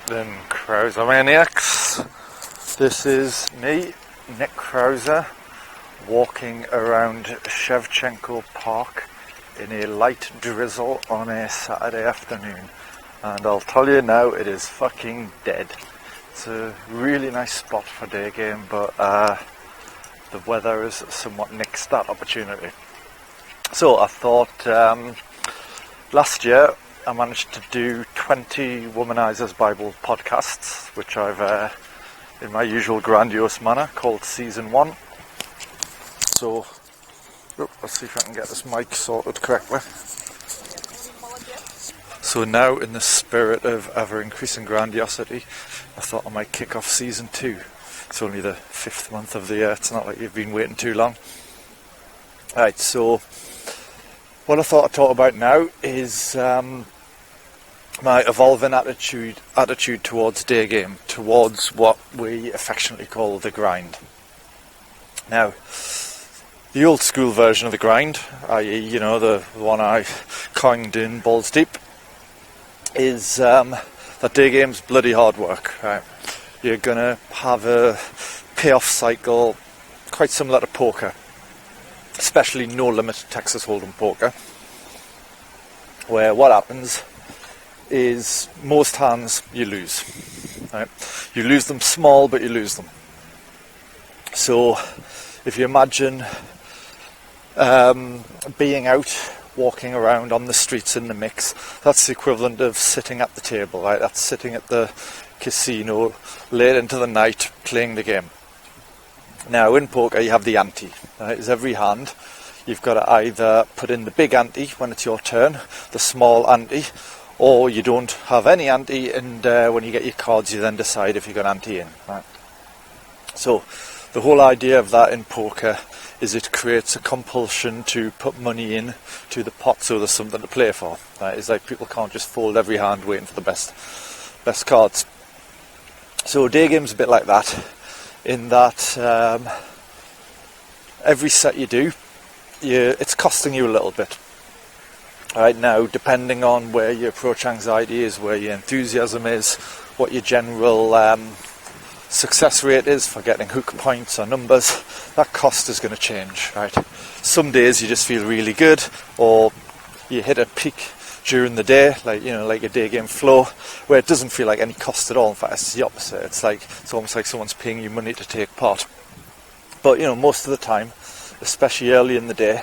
evening, Krauser maniacs. This is me, Nick Krauser, walking around Shevchenko Park in a light drizzle on a Saturday afternoon. And I'll tell you now, it is fucking dead. It's a really nice spot for day game, but the weather has somewhat nixed that opportunity. So I thought last year I managed to do 20 Womanizer's Bible podcasts, which I've, in my usual grandiose manner, called Season 1. So, let's see if I can get this mic sorted correctly. So now, in the spirit of ever-increasing grandiosity, I thought I might kick off Season 2. It's only the 5th month of the year, it's not like you've been waiting too long. Right, so what I thought I'd talk about now is my evolving attitude towards day game, towards what we affectionately call the grind. Now, the old school version of the grind, i.e., the one I coined in balls deep, is that day game's bloody hard work. Right? You're going to have a payoff cycle quite similar to poker, especially no-limit Texas Hold'em poker, where what happens is most hands you lose. Right? You lose them small, but you lose them. So if you imagine being out, walking around on the streets in the mix, that's the equivalent of sitting at the table, right? That's sitting at the casino late into the night playing the game. Now in poker you have the ante, right? It's every hand. You've got to either put in the big ante when it's your turn, the small ante, or you don't have any ante, and when you get your cards you then decide if you're going to ante in. Right? So the whole idea of that in poker is it creates a compulsion to put money in to the pot so there's something to play for. Right? It's like people can't just fold every hand waiting for the best cards. So day game's a bit like that, in that every set you do, it's costing you a little bit. Right now, depending on where your approach anxiety is, where your enthusiasm is, what your general success rate is for getting hook points or numbers, that cost is going to change. Right? Some days you just feel really good, or you hit a peak during the day, like a day game flow, where it doesn't feel like any cost at all. In fact, it's the opposite. It's almost like someone's paying you money to take part. But most of the time, especially early in the day,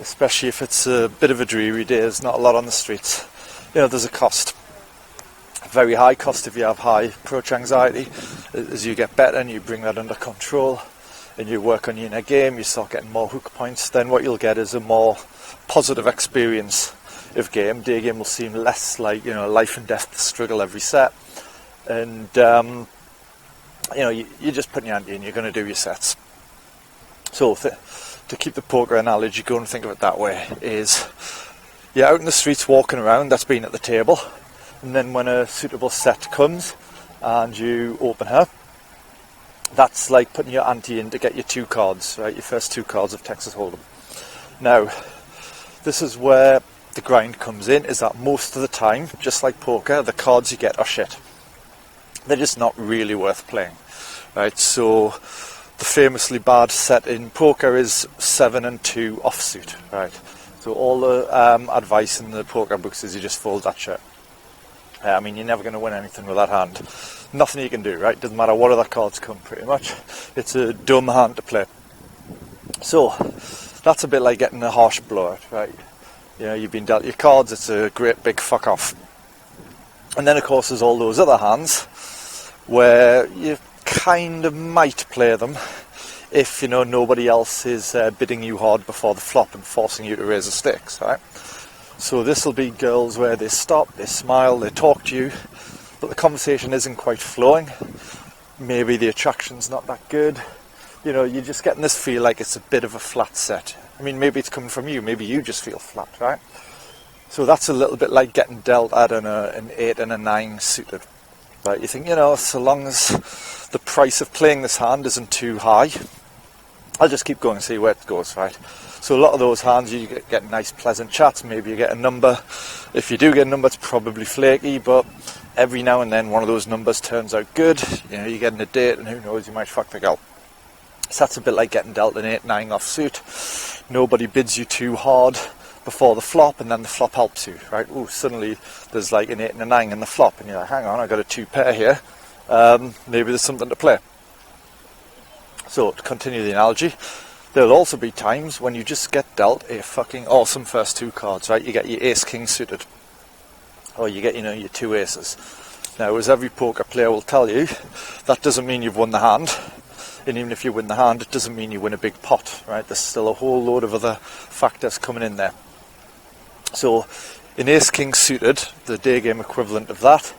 especially if it's a bit of a dreary day, there's not a lot on the streets, there's a cost. A very high cost if you have high approach anxiety. As you get better and you bring that under control and you work on your inner game, you start getting more hook points, then what you'll get is a more positive experience of game. Day game will seem less like life and death struggle every set, and you're just putting your ante in, you're going to do your sets. So to keep the poker analogy going, and think of it that way, is you're out in the streets walking around, that's being at the table, and then when a suitable set comes and you open her, that's like putting your ante in to get your 2 cards, right? Your first 2 cards of Texas Hold'em. Now, this is where the grind comes in, is that most of the time, just like poker, the cards you get are shit. They're just not really worth playing, right? So the famously bad set in poker is 7 and 2 offsuit, right? So all the advice in the poker books is you just fold that shit. You're never going to win anything with that hand. Nothing you can do, right? Doesn't matter what other cards come, pretty much. It's a dumb hand to play. So that's a bit like getting a harsh blowout, right? You've been dealt your cards, it's a great big fuck off. And then of course there's all those other hands where you kind of might play them if nobody else is bidding you hard before the flop and forcing you to raise the stakes, right? So this will be girls where they stop, they smile, they talk to you, but the conversation isn't quite flowing. Maybe the attraction's not that good. You're just getting this feel like it's a bit of a flat set. Maybe it's coming from you, maybe you just feel flat, right? So that's a little bit like getting dealt at an 8 and a 9 suited. Right? You think, so long as the price of playing this hand isn't too high, I'll just keep going and see where it goes, right? So a lot of those hands you get nice pleasant chats, maybe you get a number. If you do get a number, it's probably flaky, but every now and then one of those numbers turns out good. You know, you're getting a date and who knows, you might fuck the girl. So that's a bit like getting dealt an 8-9 offsuit. Nobody bids you too hard before the flop, and then the flop helps you, right? Ooh, suddenly there's like an 8 and a 9 in the flop, and you're like, hang on, I got a 2 pair here. Maybe there's something to play. So to continue the analogy, there'll also be times when you just get dealt a fucking awesome first 2 cards, right? You get your ace king suited, or you get, you know, your 2 aces. Now, as every poker player will tell you, that doesn't mean you've won the hand. And even if you win the hand, it doesn't mean you win a big pot, right? There's still a whole load of other factors coming in there. So, in ace king suited, the day game equivalent of that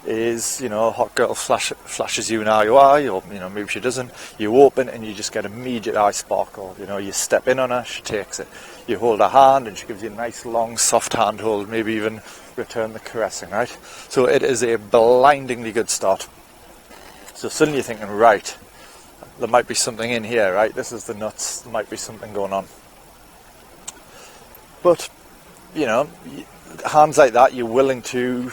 is, you know, a hot girl flashes you an IOI, or, you know, maybe she doesn't. You open and you just get immediate eye sparkle. You know, you step in on her, she takes it. You hold her hand and she gives you a nice long soft handhold, maybe even return the caressing, right? So it is a blindingly good start. So suddenly you're thinking, right, there might be something in here, right? This is the nuts, there might be something going on. But, you know, hands like that, you're willing to,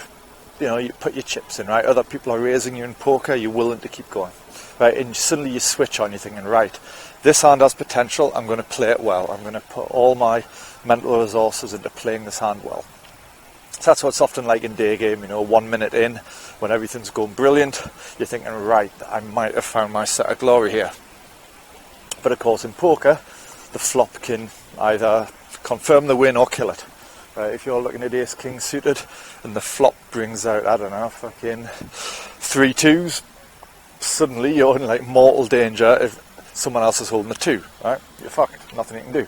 you know, you put your chips in, right? Other people are raising you in poker, you're willing to keep going, right? And suddenly you switch on, you're thinking, right, this hand has potential, I'm going to play it well. I'm going to put all my mental resources into playing this hand well. So that's what it's often like in day game, you know, 1 minute in, when everything's going brilliant, you're thinking, right, I might have found my set of glory here. But of course in poker, the flop can either confirm the win or kill it. Right, if you're looking at ace king suited and the flop brings out, I don't know, fucking 3 2s, suddenly you're in like mortal danger if someone else is holding the 2, right? You're fucked, nothing you can do.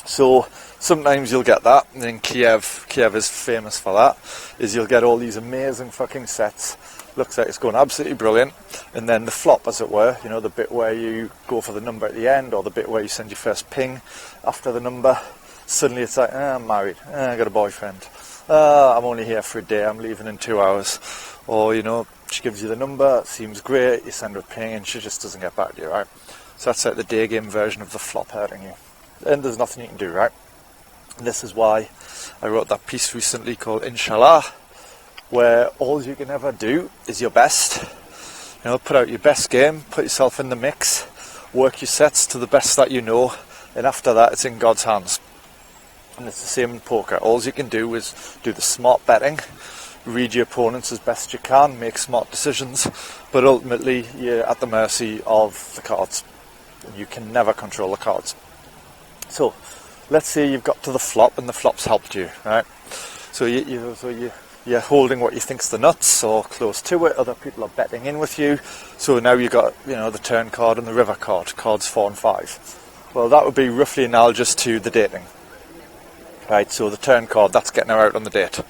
So sometimes you'll get that, and in Kiev is famous for that, is you'll get all these amazing fucking sets, looks like it's going absolutely brilliant, and then the flop, as it were, you know, the bit where you go for the number at the end, or the bit where you send your first ping after the number, suddenly it's like, I'm married, I got a boyfriend, I'm only here for a day, I'm leaving in 2 hours, or, you know, she gives you the number, it seems great, you send her a ping, and she just doesn't get back to you, right? So that's like the day game version of the flop hurting you. And there's nothing you can do, right? And this is why I wrote that piece recently called Inshallah, where all you can ever do is your best. You know, put out your best game, put yourself in the mix, work your sets to the best that you know, and after that it's in God's hands. And it's the same in poker. All you can do is do the smart betting, read your opponents as best you can, make smart decisions, but ultimately you're at the mercy of the cards. You can never control the cards. So, let's say you've got to the flop and the flop's helped you, right? So you're holding what you think's the nuts or close to it. Other people are betting in with you. So now you've got, you know, the turn card and the river card, cards 4 and 5. Well, that would be roughly analogous to the dating, right? So the turn card, that's getting her out on the date.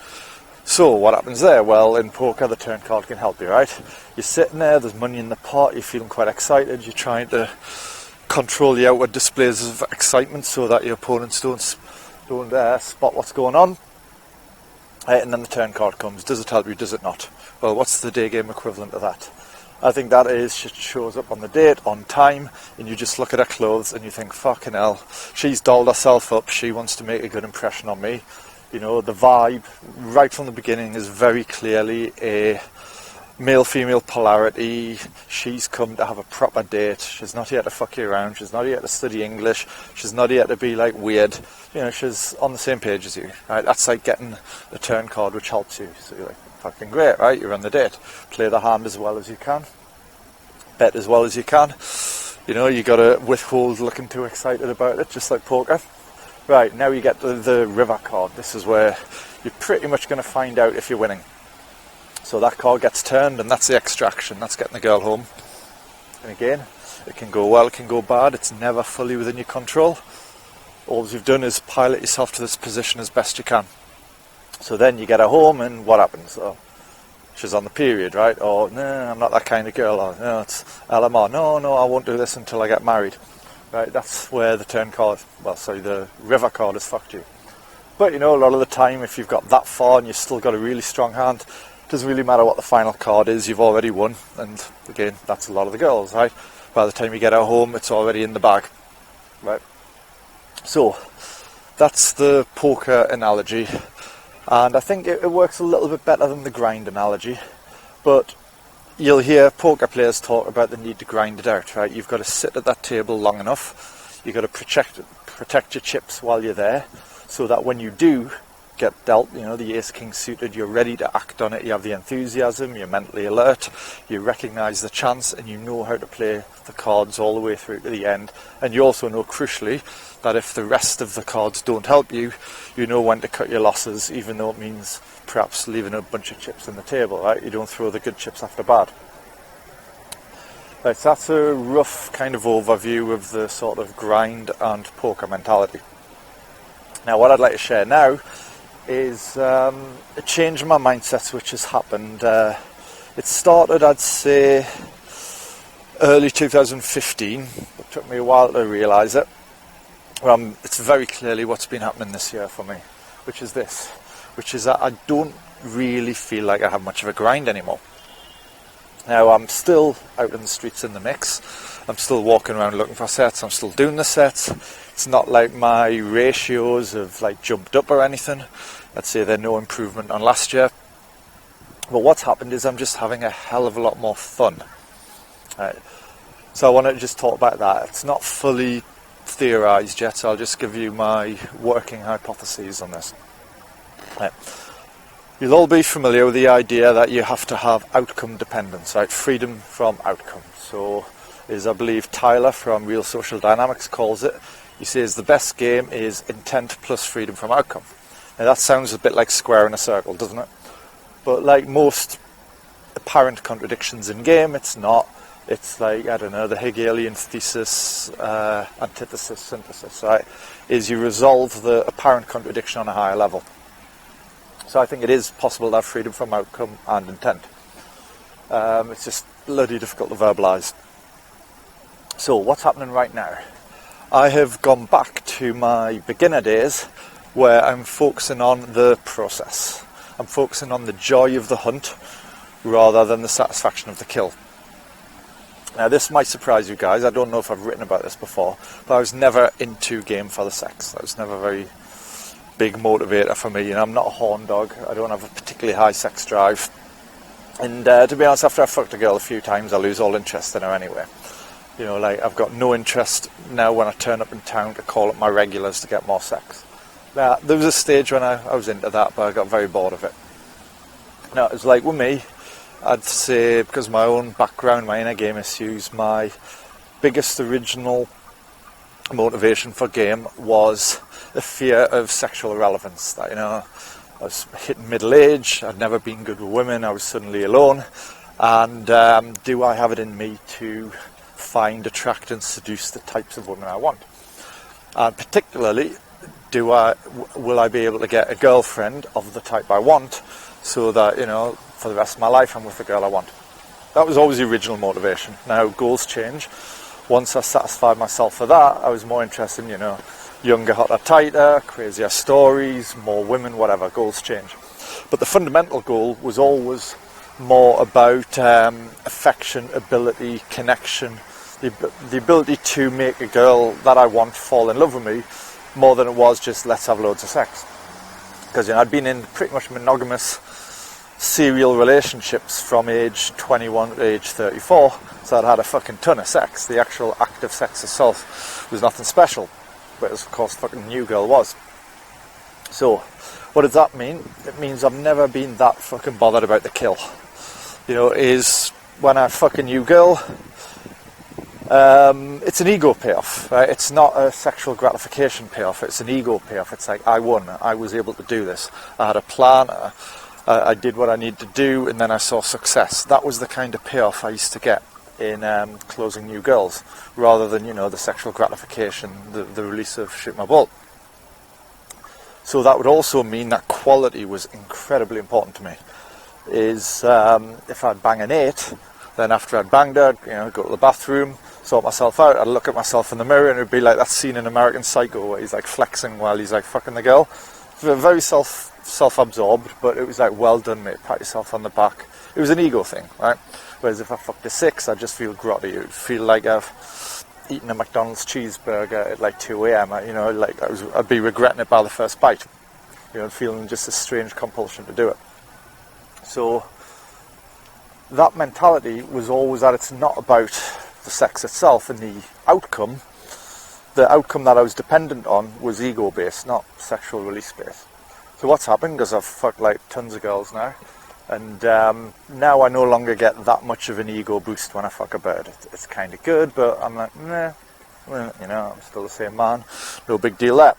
So what happens there? Well, in poker, the turn card can help you, right? You're sitting there, there's money in the pot, you're feeling quite excited, you're trying to control the outward displays of excitement so that your opponents don't spot what's going on. And then the turn card comes. Does it help you? Does it not? Well, what's the day game equivalent of that? I think that is, she shows up on the date, on time, and you just look at her clothes and you think, fucking hell, she's dolled herself up, she wants to make a good impression on me. You know, the vibe, right from the beginning, is very clearly a male-female polarity. She's come to have a proper date. She's not here to fuck you around. She's not here to study English. She's not here to be like weird. You know, she's on the same page as you, right? That's like getting a turn card which helps you. So you're like, fucking great, right? You're on the date. Play the hand as well as you can. Bet as well as you can. You know, you got to withhold looking too excited about it, just like poker. Right, now you get the river card. This is where you're pretty much going to find out if you're winning. So that card gets turned, and that's the extraction. That's getting the girl home. And again, it can go well, it can go bad. It's never fully within your control. All you've done is pilot yourself to this position as best you can. So then you get her home, and what happens? Oh, she's on the period, right? Or, no, I'm not that kind of girl. Or, no, it's LMR. No, I won't do this until I get married. Right? That's where the turn card, the river card has fucked you. But, you know, a lot of the time, if you've got that far and you've still got a really strong hand, doesn't really matter what the final card is, you've already won. And again, that's a lot of the girls, right? By the time you get her home, it's already in the bag, right? So that's the poker analogy, and I think it works a little bit better than the grind analogy, but you'll hear poker players talk about the need to grind it out, right? You've got to sit at that table long enough, you've got to protect your chips while you're there, so that when you do get dealt, the ace king suited, you're ready to act on it, you have the enthusiasm, you're mentally alert, you recognise the chance, and you know how to play the cards all the way through to the end. And you also know, crucially, that if the rest of the cards don't help you, you know when to cut your losses, even though it means perhaps leaving a bunch of chips on the table, right? You don't throw the good chips after bad. Right, so that's a rough kind of overview of the sort of grind and poker mentality. Now, what I'd like to share now is a change in my mindsets which has happened. It started, I'd say, early 2015. It took me a while to realise it. It's very clearly what's been happening this year for me, which is that I don't really feel like I have much of a grind anymore. Now, I'm still out in the streets in the mix. I'm still walking around looking for sets. I'm still doing the sets. It's not like my ratios have jumped up or anything. I'd say they're no improvement on last year. But what's happened is I'm just having a hell of a lot more fun. Right. So I wanted to just talk about that. It's not fully theorised yet, so I'll just give you my working hypotheses on this. Right. You'll all be familiar with the idea that you have to have outcome dependence, right? Freedom from outcome. So, as I believe Tyler from Real Social Dynamics calls it, he says the best game is intent plus freedom from outcome. Now that sounds a bit like square in a circle, doesn't it? But like most apparent contradictions in game, it's not. It's like, I don't know, the Hegelian thesis, antithesis, synthesis, right? Is you resolve the apparent contradiction on a higher level. So I think it is possible to have freedom from outcome and intent. It's just bloody difficult to verbalise. So what's happening right now? I have gone back to my beginner days where I'm focusing on the process. I'm focusing on the joy of the hunt rather than the satisfaction of the kill. Now this might surprise you guys, I don't know if I've written about this before, but I was never into game for the sex. That was never a very big motivator for me. I'm not a horn dog, I don't have a particularly high sex drive. And to be honest, after I fucked a girl a few times, I lose all interest in her anyway. I've got no interest now when I turn up in town to call up my regulars to get more sex. Now, there was a stage when I was into that, but I got very bored of it. Now, it was like with me, I'd say, because of my own background, my inner game issues, my biggest original motivation for game was the fear of sexual irrelevance. That, I was hitting middle age, I'd never been good with women, I was suddenly alone, and do I have it in me to find, attract and seduce the types of women I want? And particularly, will I be able to get a girlfriend of the type I want, so that, for the rest of my life I'm with the girl I want? That was always the original motivation. Now, goals change. Once I satisfied myself for that, I was more interested in, younger, hotter, tighter, crazier stories, more women, whatever. Goals change. But the fundamental goal was always more about affection, ability, connection, the ability to make a girl that I want fall in love with me, more than it was just let's have loads of sex. Because I'd been in pretty much monogamous serial relationships from age 21 to age 34, so I'd had a fucking ton of sex. The actual act of sex itself was nothing special, but as of course fucking new girl was. So what does that mean? It means I've never been that fucking bothered about the kill. Is when I fuck a new girl, it's an ego payoff, right? It's not a sexual gratification payoff, it's an ego payoff. It's like, I won, I was able to do this, I had a plan, I did what I needed to do, and then I saw success. That was the kind of payoff I used to get in closing new girls, rather than, the sexual gratification, the release of shoot my bolt. So that would also mean that quality was incredibly important to me. Is if I'd bang an 8, then after I'd banged her, go to the bathroom, sort myself out, I'd look at myself in the mirror, and it'd be like that scene in American Psycho where he's flexing while he's fucking the girl. Very self-absorbed, but it was well done, mate, pat yourself on the back. It was an ego thing, right? Whereas if I fucked a 6, I'd just feel grotty. It would feel like I've eating a McDonald's cheeseburger at like 2 a.m. You know, like I'd be regretting it by the first bite. You know, feeling just a strange compulsion to do it. So that mentality was always that it's not about the sex itself and the outcome. The outcome that I was dependent on was ego-based, not sexual release-based. So what's happened, because I've fucked like tons of girls now, and now I no longer get that much of an ego boost when I fuck a bird. It's kind of good, but I'm like, nah, well, you know, I'm still the same man, no big deal there.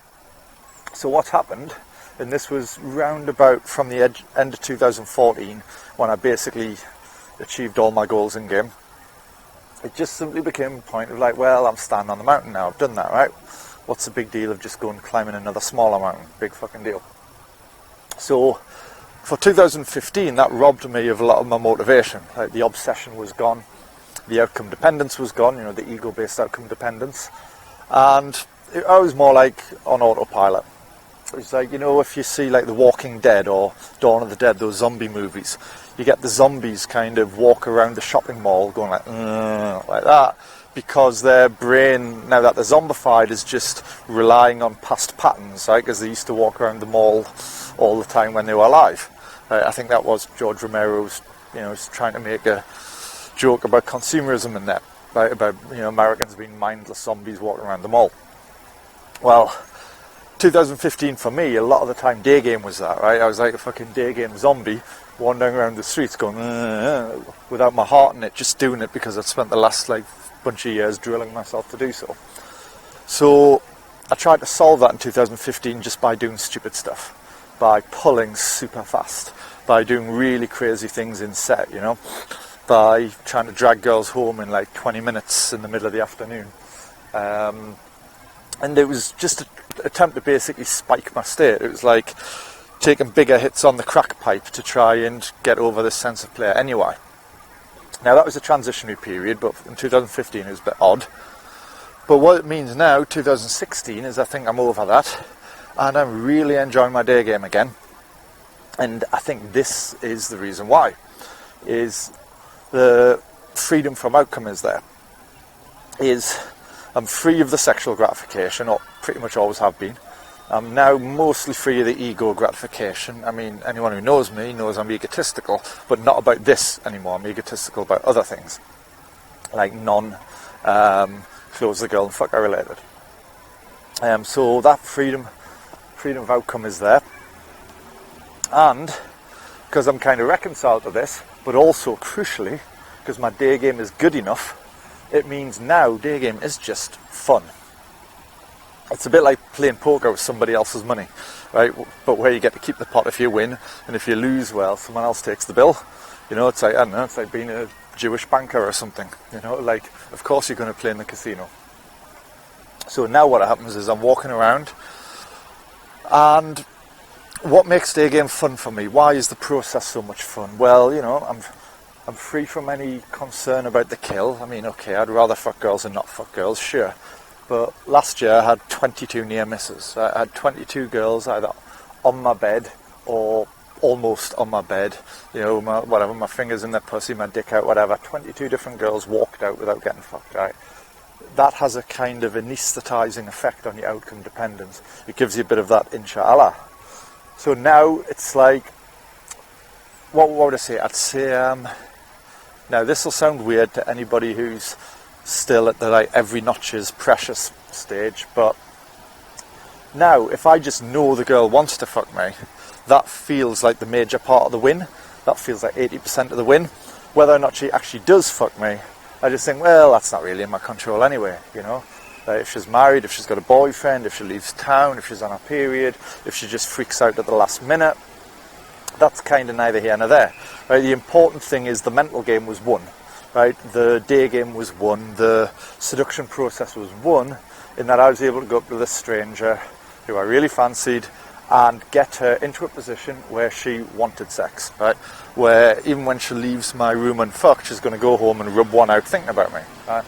So what's happened, and this was round about from the end of 2014, when I basically achieved all my goals in game. It just simply became a point of like, well, I'm standing on the mountain now, I've done that, right? What's the big deal of just going climbing another smaller mountain? Big fucking deal. So for 2015, that robbed me of a lot of my motivation. Like, the obsession was gone, the outcome dependence was gone, you know, the ego-based outcome dependence, and I was more like on autopilot. It was like, you know, if you see like The Walking Dead or Dawn of the Dead, those zombie movies, you get the zombies kind of walk around the shopping mall going like that, because their brain, now that they're zombified, is just relying on past patterns, right? Because they used to walk around the mall all the time when they were alive. I think that was George Romero's, you know, trying to make a joke about consumerism and that, right? About, you know, Americans being mindless zombies walking around the mall. Well, 2015 for me, a lot of the time day game was that, right? I was like a fucking day game zombie wandering around the streets going without my heart in it, just doing it because I'd spent the last like bunch of years drilling myself to do so. So I tried to solve that in 2015 just by doing stupid stuff, by pulling super fast, by doing really crazy things in set, you know, by trying to drag girls home in like 20 minutes in the middle of the afternoon. And it was just an attempt to basically spike my state. It was like taking bigger hits on the crack pipe to try and get over this sense of play anyway. Now that was a transitionary period, but in 2015 it was a bit odd. But what it means now, 2016, is I think I'm over that, and I'm really enjoying my day game again. And I think this is the reason why, is the freedom from outcome is there. I'm free of the sexual gratification, or pretty much always have been. I'm now mostly free of the ego gratification. I mean, anyone who knows me knows I'm egotistical, but not about this anymore. I'm egotistical about other things, like close the girl and fucker related. So that freedom of outcome is there. And because I'm kind of reconciled to this, but also crucially, because my day game is good enough, it means now day game is just fun. It's a bit like playing poker with somebody else's money, right? But where you get to keep the pot if you win, and if you lose, well, someone else takes the bill. You know, it's like, I don't know, it's like being a Jewish banker or something. You know, like, of course you're going to play in the casino. So now what happens is I'm walking around, and what makes day game fun for me? Why is the process so much fun? Well, you know, I'm free from any concern about the kill. I mean, okay, I'd rather fuck girls than not fuck girls, sure. But last year I had 22 near misses. I had 22 girls either on my bed or almost on my bed. You know, my fingers in their pussy, my dick out, whatever. 22 different girls walked out without getting fucked, right? That has a kind of anaesthetising effect on your outcome dependence. It gives you a bit of that inshallah. So now it's like, what would I say? I'd say, now this will sound weird to anybody who's still at the like every notch is precious stage, but now if I just know the girl wants to fuck me, that feels like the major part of the win. That feels like 80% of the win. Whether or not she actually does fuck me, I just think, well, that's not really in my control anyway, you know. If she's married, if she's got a boyfriend, if she leaves town, if she's on her period, if she just freaks out at the last minute, that's kind of neither here nor there. Right? The important thing is the mental game was won. Right? The day game was won. The seduction process was won, in that I was able to go up to this stranger who I really fancied and get her into a position where she wanted sex. Right? Where even when she leaves my room unfucked, she's going to go home and rub one out thinking about me. Right?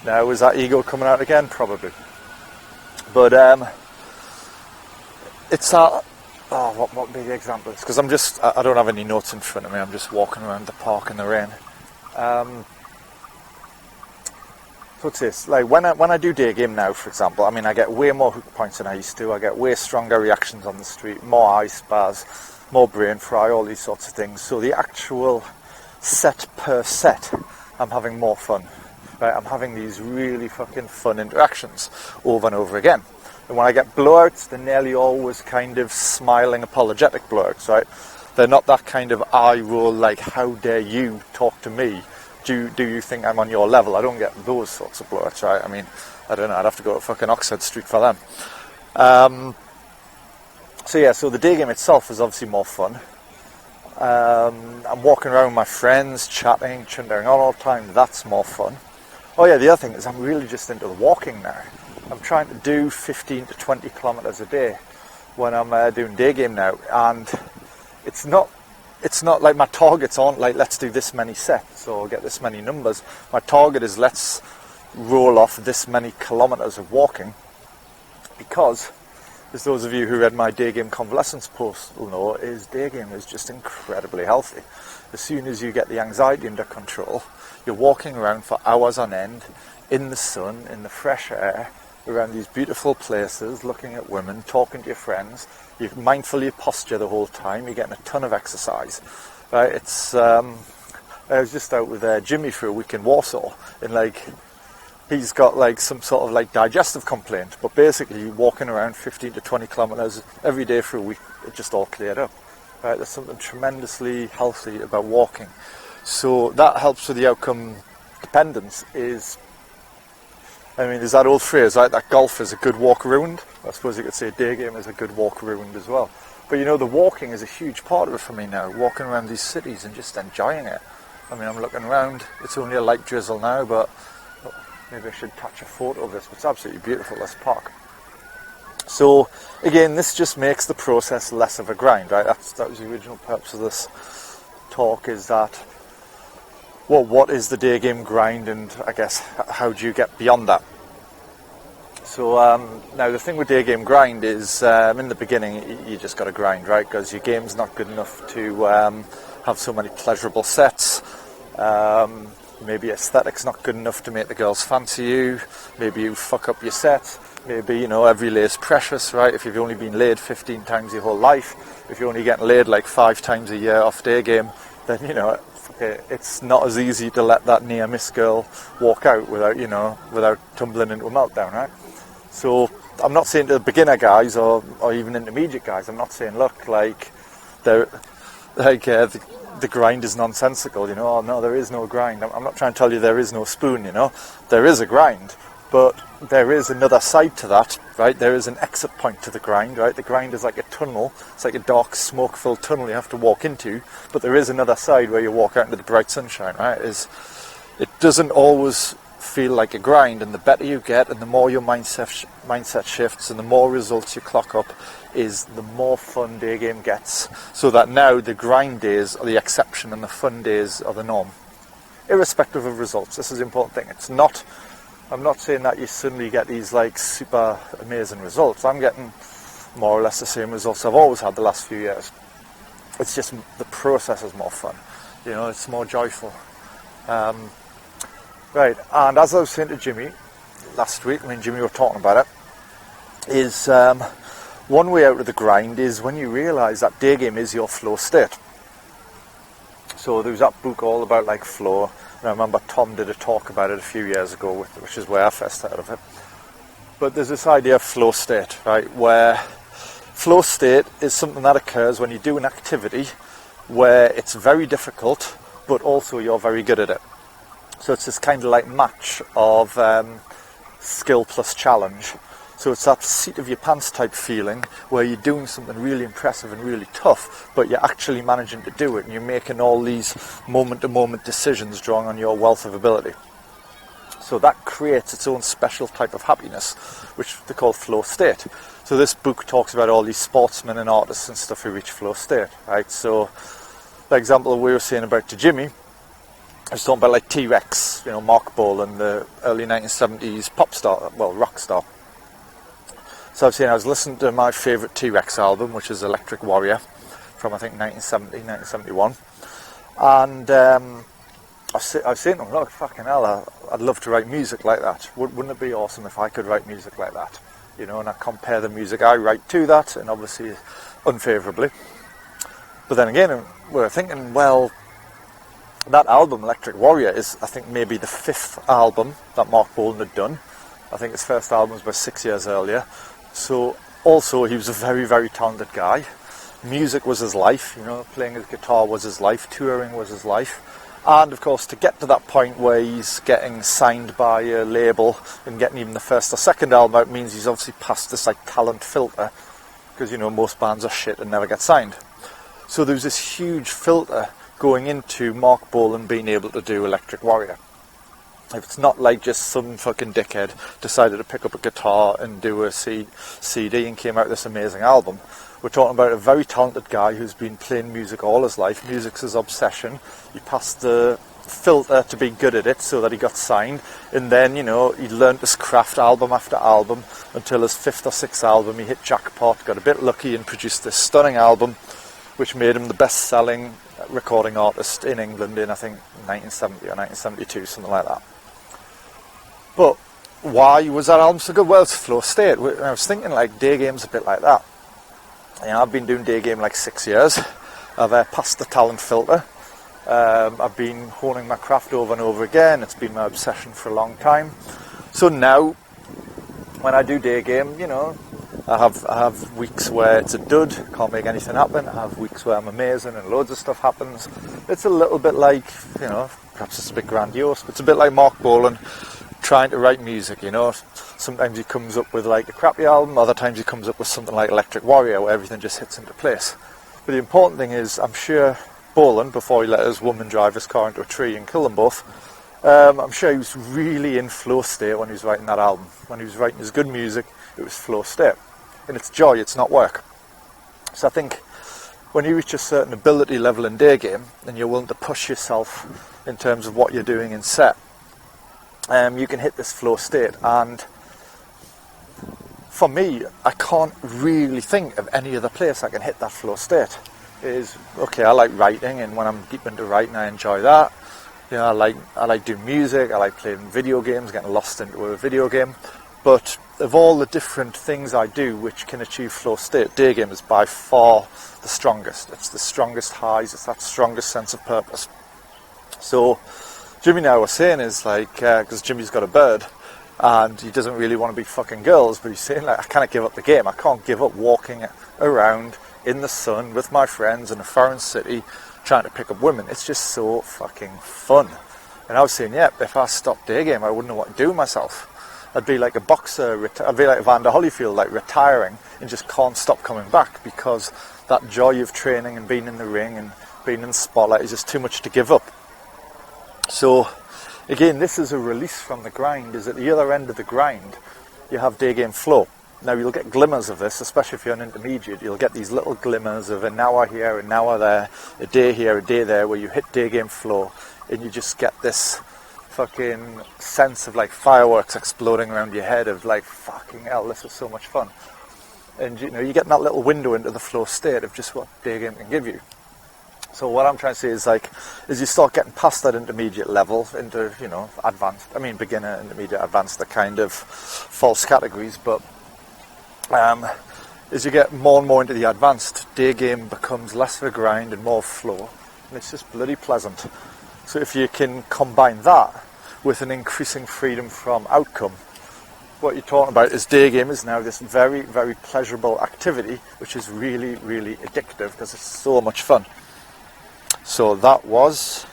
Now, is that ego coming out again? Probably. But it's that. Oh, what would be the example? Because I don't have any notes in front of me. I'm just walking around the park in the rain. what's this? Like when I do day game now, for example, I mean, I get way more hook points than I used to. I get way stronger reactions on the street, more ice bars, more brain fry, all these sorts of things. So the actual set per set, I'm having more fun. Right? I'm having these really fucking fun interactions over and over again. And when I get blowouts, they're nearly always kind of smiling, apologetic blowouts, right? They're not that kind of eye roll, like, how dare you talk to me? Do you think I'm on your level? I don't get those sorts of blowouts, right? I mean, I don't know, I'd have to go to fucking Oxford Street for them. So the day game itself is obviously more fun. I'm walking around with my friends, chatting, chundering all the time. That's more fun. Oh yeah, the other thing is I'm really just into the walking now. I'm trying to do 15 to 20 kilometres a day when I'm doing day game now, and it's not like my targets aren't like let's do this many sets or get this many numbers. My target is let's roll off this many kilometres of walking, because as those of you who read my day game convalescence post will know, is day game is just incredibly healthy. As soon as you get the anxiety under control, you're walking around for hours on end in the sun, in the fresh air, around these beautiful places, looking at women, talking to your friends. You're mindful of your posture the whole time. You're getting a ton of exercise. Right? I was just out with Jimmy for a week in Warsaw, and he's got some sort of digestive complaint, but basically walking around 15 to 20 kilometres every day for a week, it just all cleared up. Right? There's something tremendously healthy about walking. So that helps with the outcome dependence. There's that old phrase, right, that golf is a good walk around. I suppose you could say day game is a good walk around as well. But the walking is a huge part of it for me now, walking around these cities and just enjoying it. I mean, I'm looking around, it's only a light drizzle now, but maybe I should touch a photo of this, but it's absolutely beautiful, this park. So, again, this just makes the process less of a grind, right? That was the original purpose of this talk, is that, well, what is the day game grind, and I guess how do you get beyond that? So now the thing with day game grind is in the beginning you just got to grind, right? Because your game's not good enough to have so many pleasurable sets. Maybe aesthetics not good enough to make the girls fancy you. Maybe you fuck up your sets. Maybe every lay's precious, right? If you've only been laid 15 times your whole life, if you're only getting laid 5 times a year off day game, then it's not as easy to let that near miss girl walk out without tumbling into a meltdown, right? So I'm not saying to the beginner guys or even intermediate guys, I'm not saying the grind is nonsensical, oh no, there is no grind. I'm not trying to tell you there is no spoon, there is a grind, but there is another side to that, right? There is an exit point to the grind, right? The grind is like a tunnel, it's like a dark smoke-filled tunnel you have to walk into, but there is another side where you walk out into the bright sunshine, right? It doesn't always feel like a grind, and the better you get and the more your mindset shifts and the more results you clock up, is the more fun day game gets. So that now the grind days are the exception and the fun days are the norm, irrespective of results. This is the important thing. I'm not saying that you suddenly get these super amazing results. I'm getting more or less the same results I've always had the last few years. It's just the process is more fun, it's more joyful. Right, and as I was saying to Jimmy last week, me and Jimmy were talking about it, is one way out of the grind is when you realise that day game is your flow state. So there was that book all about flow, and I remember Tom did a talk about it a few years ago, which is where I first heard of it. But there's this idea of flow state, right, where flow state is something that occurs when you do an activity where it's very difficult, but also you're very good at it. So it's this kind of match of skill plus challenge. So it's that seat of your pants type feeling where you're doing something really impressive and really tough, but you're actually managing to do it, and you're making all these moment-to-moment decisions drawing on your wealth of ability. So that creates its own special type of happiness, which they call flow state. So this book talks about all these sportsmen and artists and stuff who reach flow state, right? So the example we were saying about to Jimmy, I was talking about T-Rex, Mark Bolan, the early 1970s pop star, well, rock star. So I was saying I was listening to my favourite T-Rex album, which is Electric Warrior, from I think 1970, 1971. And I was saying to him, look, fucking hell, I'd love to write music like that. Wouldn't it be awesome if I could write music like that? You know, and I compare the music I write to that, and obviously unfavourably. But then again, we're thinking, well, that album, Electric Warrior, is, I think, maybe the 5th album that Mark Bolan had done. I think his first album was about 6 years earlier. So, also, he was a very, very talented guy. Music was his life, you know, playing his guitar was his life, touring was his life. And, of course, to get to that point where he's getting signed by a label and getting even the first or second album out means he's obviously passed this, like, talent filter. Because, you know, most bands are shit and never get signed. So there was this huge filter going into Mark Bolan being able to do Electric Warrior. If it's not like just some fucking dickhead decided to pick up a guitar and do a CD and came out with this amazing album. We're talking about a very talented guy who's been playing music all his life. Music's his obsession. He passed the filter to be good at it so that he got signed. And then, you know, he learned his craft album after album until his 5th or 6th album. He hit jackpot, got a bit lucky and produced this stunning album, which made him the best-selling recording artist in England in, I think, 1970 or 1972, something like that. But why was that album so good? Well, it's Flow State. I was thinking, like, Daygame's a bit like that. You know, I've been doing Daygame like 6 years. I've passed the talent filter. I've been honing my craft over and over again. It's been my obsession for a long time. So now, when I do Daygame, you know, I have weeks where it's a dud, can't make anything happen. I have weeks where I'm amazing and loads of stuff happens. It's a little bit like, you know, perhaps it's a bit grandiose, but it's a bit like Mark Bolan trying to write music, you know. Sometimes he comes up with like a crappy album, other times he comes up with something like Electric Warrior where everything just hits into place. But the important thing is, I'm sure Bolan, before he let his woman drive his car into a tree and kill them both, I'm sure he was really in flow state when he was writing that album. When he was writing his good music, it was flow state. And it's joy, it's not work. So I think when you reach a certain ability level in Daygame and you're willing to push yourself in terms of what you're doing in set, you can hit this flow state. And for me, I can't really think of any other place I can hit that flow state. It is, okay, I like writing, and when I'm deep into writing I enjoy that. You know, I like doing music, I like playing video games, getting lost into a video game. But of all the different things I do which can achieve flow state, Daygame is by far the strongest. It's the strongest highs, it's that strongest sense of purpose. So Jimmy and I were saying is like, because Jimmy's got a bird and he doesn't really want to be fucking girls, but he's saying like, I can't give up the game. I can't give up walking around in the sun with my friends in a foreign city trying to pick up women. It's just so fucking fun. And I was saying, yeah, if I stopped Daygame, I wouldn't know what to do with myself. I'd be like a boxer, I'd be like Evander Holyfield, like retiring and just can't stop coming back because that joy of training and being in the ring and being in the spotlight is just too much to give up. So, again, this is a release from the grind, is at the other end of the grind, you have Daygame flow. Now, you'll get glimmers of this, especially if you're an intermediate. You'll get these little glimmers of an hour here, an hour there, a day here, a day there, where you hit Daygame flow, and you just get this fucking sense of like fireworks exploding around your head of like, fucking hell, this is so much fun. And you know, you get that little window into the flow state of just what Daygame can give you. So what I'm trying to say is like, as you start getting past that intermediate level into, you know, advanced, I mean beginner, intermediate, advanced, the kind of false categories, but as you get more and more into the advanced, Daygame becomes less of a grind and more flow, and it's just bloody pleasant. So if you can combine that with an increasing freedom from outcome, what you're talking about is Daygame is now this very, very pleasurable activity, which is really, really addictive because it's so much fun. So that was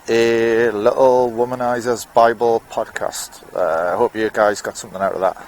a little Womanizer's Bible podcast. I hope you guys got something out of that.